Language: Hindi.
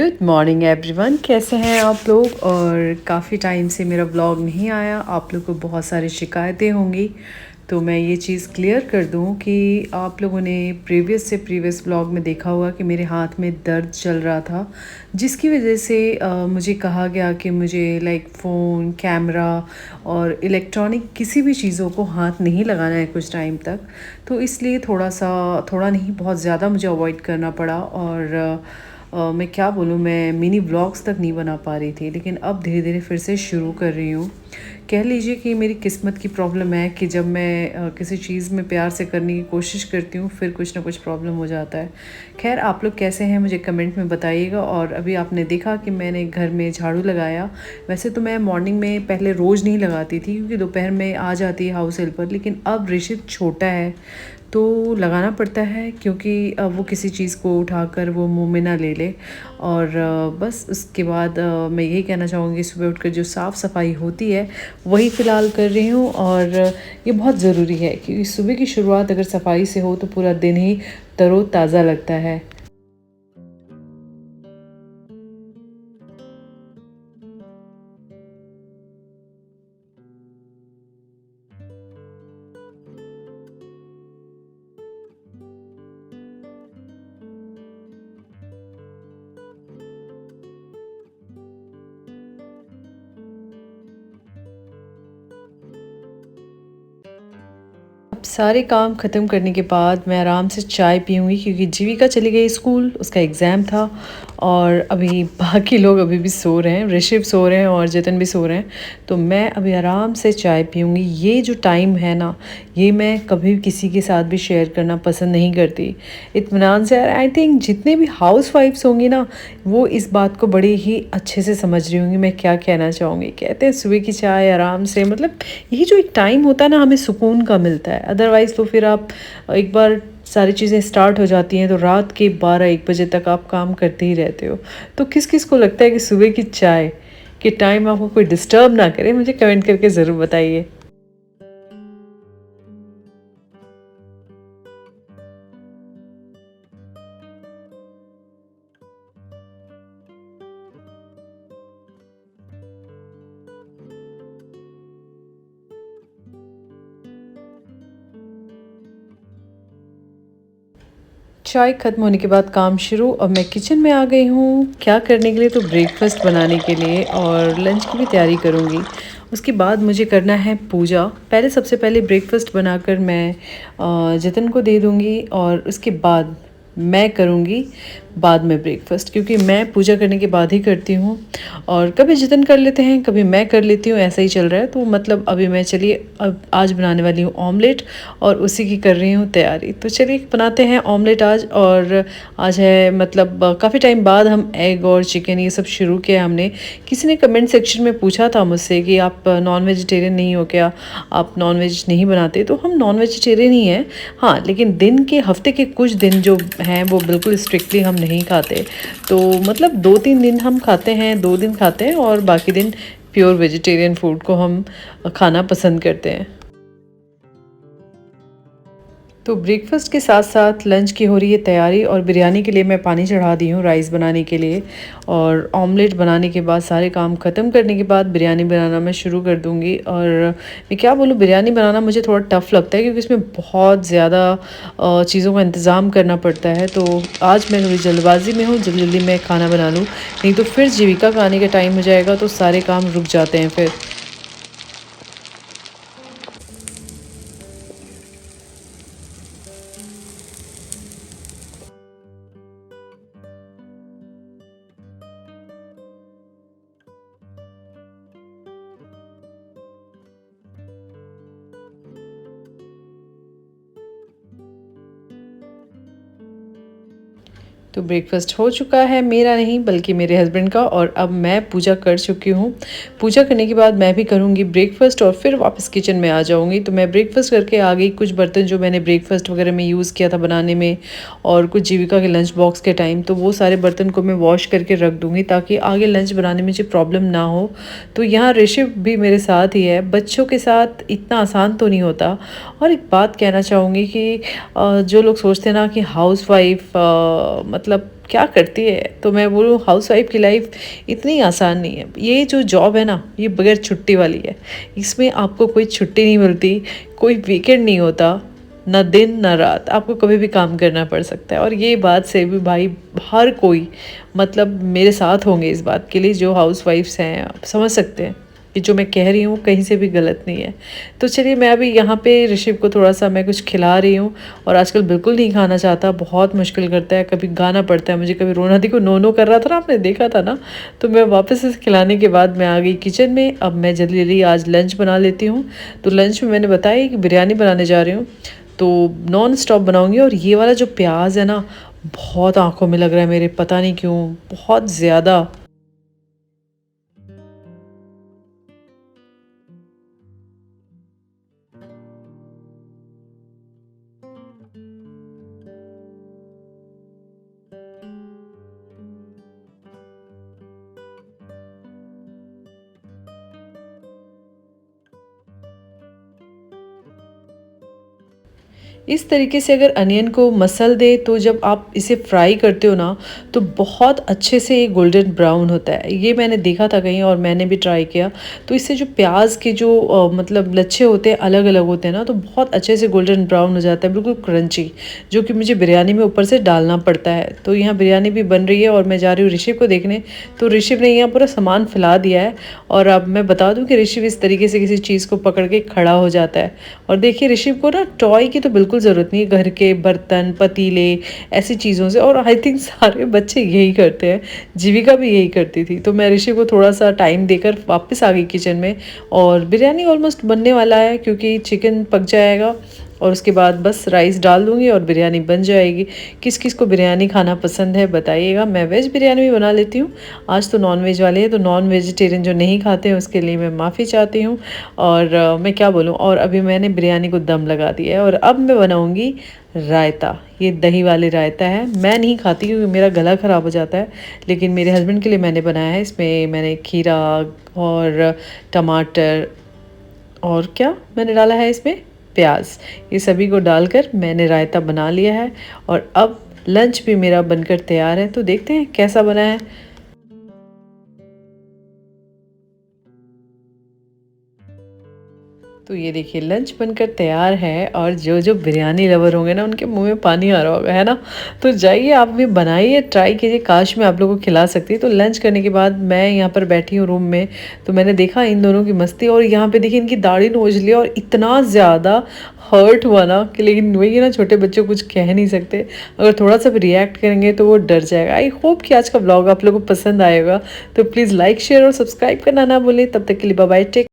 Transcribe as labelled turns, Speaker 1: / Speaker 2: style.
Speaker 1: गुड मॉर्निंग एवरीवन, कैसे हैं आप लोग। और काफ़ी टाइम से मेरा व्लॉग नहीं आया, आप लोग को बहुत सारी शिकायतें होंगी। तो मैं ये चीज़ क्लियर कर दूं कि आप लोगों ने प्रीवियस व्लॉग में देखा होगा कि मेरे हाथ में दर्द चल रहा था, जिसकी वजह से मुझे कहा गया कि मुझे लाइक फ़ोन, कैमरा और इलेक्ट्रॉनिक किसी भी चीज़ों को हाथ नहीं लगाना है कुछ टाइम तक। तो इसलिए थोड़ा नहीं बहुत ज़्यादा मुझे अवॉइड करना पड़ा। और मैं क्या बोलूँ, मैं मिनी व्लॉग्स तक नहीं बना पा रही थी, लेकिन अब धीरे धीरे फिर से शुरू कर रही हूँ। कह लीजिए कि मेरी किस्मत की प्रॉब्लम है कि जब मैं किसी चीज़ में प्यार से करने की कोशिश करती हूँ फिर कुछ ना कुछ प्रॉब्लम हो जाता है। खैर, आप लोग कैसे हैं मुझे कमेंट में बताइएगा। और अभी आपने देखा कि मैंने घर में झाड़ू लगाया। वैसे तो मैं मॉर्निंग में पहले रोज़ नहीं लगाती थी क्योंकि दोपहर में आ जाती है हाउस हेल्पर, लेकिन अब ऋषित छोटा है तो लगाना पड़ता है क्योंकि अब वो किसी चीज़ को उठाकर वो मुंह में ना ले ले। और बस उसके बाद मैं यही कहना चाहूँगी, सुबह उठकर जो साफ़ सफाई होती है वही फ़िलहाल कर रही हूँ। और ये बहुत ज़रूरी है क्योंकि सुबह की शुरुआत अगर सफाई से हो तो पूरा दिन ही तरोताज़ा लगता है। अब सारे काम ख़त्म करने के बाद मैं आराम से चाय पीऊँगी क्योंकि जीविका चली गई स्कूल, उसका एग्ज़ाम था। और अभी बाकी लोग अभी भी सो रहे हैं, ऋषभ सो रहे हैं और जतन भी सो रहे हैं। तो मैं अभी आराम से चाय पीऊँगी। ये जो टाइम है ना, ये मैं कभी किसी के साथ भी शेयर करना पसंद नहीं करती इत्मीनान से। आई थिंक जितने भी हाउस वाइफ्स होंगी ना, वो इस बात को बड़े ही अच्छे से समझ रही होंगी मैं क्या कहना चाहूँगी। कहते हैं सुबह की चाय आराम से, मतलब यही जो एक टाइम होता है ना, हमें सुकून का मिलता है। अदरवाइज़ तो फिर आप एक बार सारी चीज़ें स्टार्ट हो जाती हैं तो रात के 12-1 बजे तक आप काम करते ही रहते हो। तो किस किस को लगता है कि सुबह की चाय के टाइम आपको कोई डिस्टर्ब ना करे, मुझे कमेंट करके ज़रूर बताइए। चाय ख़त्म होने के बाद काम शुरू। अब मैं किचन में आ गई हूँ, क्या करने के लिए, तो ब्रेकफास्ट बनाने के लिए और लंच की भी तैयारी करूँगी। उसके बाद मुझे करना है पूजा। पहले सबसे पहले ब्रेकफास्ट बनाकर मैं जतन को दे दूँगी और उसके बाद मैं करूँगी बाद में ब्रेकफास्ट, क्योंकि मैं पूजा करने के बाद ही करती हूँ। और कभी जतन कर लेते हैं, कभी मैं कर लेती हूँ, ऐसा ही चल रहा है। तो मतलब अभी मैं, चलिए अब आज बनाने वाली हूँ ऑमलेट और उसी की कर रही हूँ तैयारी। तो चलिए बनाते हैं ऑमलेट आज। और आज है मतलब काफ़ी टाइम बाद हम एग और चिकन ये सब शुरू किया हमने। किसी ने कमेंट सेक्शन में पूछा था मुझसे कि आप नॉन वेजिटेरियन नहीं हो क्या, आप नॉन वेज नहीं बनाते। तो हम नॉन वेजिटेरियन ही हैं, हाँ, लेकिन दिन के हफ्ते के कुछ दिन जो हैं वो बिल्कुल स्ट्रिक्टली हम नहीं खाते। तो मतलब 2-3 दिन हम खाते हैं, 2 दिन खाते हैं और बाकी दिन प्योर वेजिटेरियन फूड को हम खाना पसंद करते हैं। तो ब्रेकफास्ट के साथ साथ लंच की हो रही है तैयारी और बिरयानी के लिए मैं पानी चढ़ा दी हूँ, राइस बनाने के लिए। और ऑमलेट बनाने के बाद, सारे काम ख़त्म करने के बाद बिरयानी बनाना मैं शुरू कर दूँगी। और मैं क्या बोलूँ, बिरयानी बनाना मुझे थोड़ा टफ़ लगता है क्योंकि इसमें बहुत ज़्यादा चीज़ों का इंतज़ाम करना पड़ता है। तो आज मैं थोड़ी जल्दबाजी में हूँ, जल्दी जल्दी मैं खाना बना लूँ, नहीं तो फिर जीविका का आने का टाइम हो जाएगा तो सारे काम रुक जाते हैं फिर। तो ब्रेकफ़ास्ट हो चुका है, मेरा नहीं बल्कि मेरे हस्बैंड का। और अब मैं पूजा कर चुकी हूँ। पूजा करने के बाद मैं भी करूँगी ब्रेकफ़ास्ट और फिर वापस किचन में आ जाऊँगी। तो मैं ब्रेकफ़ास्ट करके आ गई। कुछ बर्तन जो मैंने ब्रेकफ़ास्ट वगैरह में यूज़ किया था बनाने में और कुछ जीविका के लंच बॉक्स के टाइम, तो वो सारे बर्तन को मैं वॉश करके रख दूँगी ताकि आगे लंच बनाने में मुझे प्रॉब्लम ना हो। तो यहाँ ऋषभ भी मेरे साथ ही है। बच्चों के साथ इतना आसान तो नहीं होता। और एक बात कहना चाहूँगी कि जो लोग सोचते हैं ना कि हाउसवाइफ़ मतलब क्या करती है। तो मैं बोलूँ हाउसवाइफ की लाइफ इतनी आसान नहीं है। ये जो जॉब है ना, ये बगैर छुट्टी वाली है। इसमें आपको कोई छुट्टी नहीं मिलती, कोई वीकेंड नहीं होता, ना दिन ना रात, आपको कभी भी काम करना पड़ सकता है। और ये बात से भी भाई हर कोई मतलब मेरे साथ होंगे इस बात के लिए, जो हाउसवाइफ्स हैं आप समझ सकते हैं कि जो मैं कह रही हूँ कहीं से भी गलत नहीं है। तो चलिए मैं अभी यहाँ पे ऋषभ को थोड़ा सा मैं कुछ खिला रही हूँ। और आजकल बिल्कुल नहीं खाना चाहता, बहुत मुश्किल करता है, कभी गाना पड़ता है मुझे, कभी रोना, देखो नो नो कर रहा था ना, आपने देखा था ना। तो मैं वापस से खिलाने के बाद मैं आ गई किचन में। अब मैं जल्दी जल्दी आज लंच बना लेती हूँ। तो लंच में मैंने बताया कि बिरयानी बनाने जा रही हूँ, तो नॉन स्टॉप बनाऊँगी। और ये वाला जो प्याज है ना, बहुत आंखों में लग रहा है मेरे, पता नहीं क्यों, बहुत ज़्यादा। इस तरीके से अगर अनियन को मसल दे तो जब आप इसे फ्राई करते हो ना, तो बहुत अच्छे से ये गोल्डन ब्राउन होता है। ये मैंने देखा था कहीं और मैंने भी ट्राई किया। तो इससे जो प्याज के जो मतलब लच्छे होते हैं अलग अलग होते हैं ना, तो बहुत अच्छे से गोल्डन ब्राउन हो जाता है, बिल्कुल क्रंची, जो कि मुझे बिरयानी में ऊपर से डालना पड़ता है। तो यहाँ बिरयानी भी बन रही है और मैं जा रही हूँ ऋषभ को देखने। तो ऋषभ ने यहाँ पूरा सामान फैला दिया है। और अब मैं बता दूँ कि ऋषभ इस तरीके से किसी चीज़ को पकड़ के खड़ा हो जाता है। और देखिए ऋषभ को ना टॉय की तो बिल्कुल ज़रूरत नहीं है, घर के बर्तन पतीले ऐसी चीज़ों से। और आई थिंक सारे बच्चे यही करते हैं, जीविका भी यही करती थी। तो मैं ऋषि को थोड़ा सा टाइम देकर वापस आ गई किचन में। और बिरयानी ऑलमोस्ट बनने वाला है, क्योंकि चिकन पक जाएगा और उसके बाद बस राइस डाल दूँगी और बिरयानी बन जाएगी। किस किस को बिरयानी खाना पसंद है बताइएगा। मैं वेज बिरयानी भी बना लेती हूँ। आज तो नॉन वेज वाले हैं, तो नॉन वेजिटेरियन जो नहीं खाते हैं उसके लिए मैं माफ़ी चाहती हूँ। और मैं क्या बोलूँ, और अभी मैंने बिरयानी को दम लगा दिया है और अब मैं बनाऊँगी रायता। ये दही वाले रायता है, मैं नहीं खाती क्योंकि मेरा गला ख़राब हो जाता है, लेकिन मेरे हस्बैंड के लिए मैंने बनाया है। इसमें मैंने खीरा और टमाटर और क्या मैंने डाला है इसमें, प्याज, ये सभी को डालकर मैंने रायता बना लिया है। और अब लंच भी मेरा बनकर तैयार है, तो देखते हैं कैसा बना है। तो ये देखिए लंच बनकर तैयार है। और जो जो बिरयानी लवर होंगे ना, उनके मुंह में पानी आ रहा होगा, है ना। तो जाइए आप भी बनाइए, ट्राई कीजिए, काश मैं आप लोगों को खिला सकती। तो लंच करने के बाद मैं यहाँ पर बैठी हूँ रूम में, तो मैंने देखा इन दोनों की मस्ती। और यहाँ पे देखिए इनकी दाढ़ी नोच लिया और इतना ज़्यादा हर्ट हुआ ना कि, लेकिन वही है ना, छोटे बच्चों को कुछ कह नहीं सकते। अगर थोड़ा सा भी रिएक्ट करेंगे तो वो डर जाएगा। आई होप कि आज का ब्लॉग आप लोगों को पसंद आएगा। तो प्लीज़ लाइक शेयर और सब्सक्राइब करना ना भूलें। तब तक के लिए बाय बाय, टेक।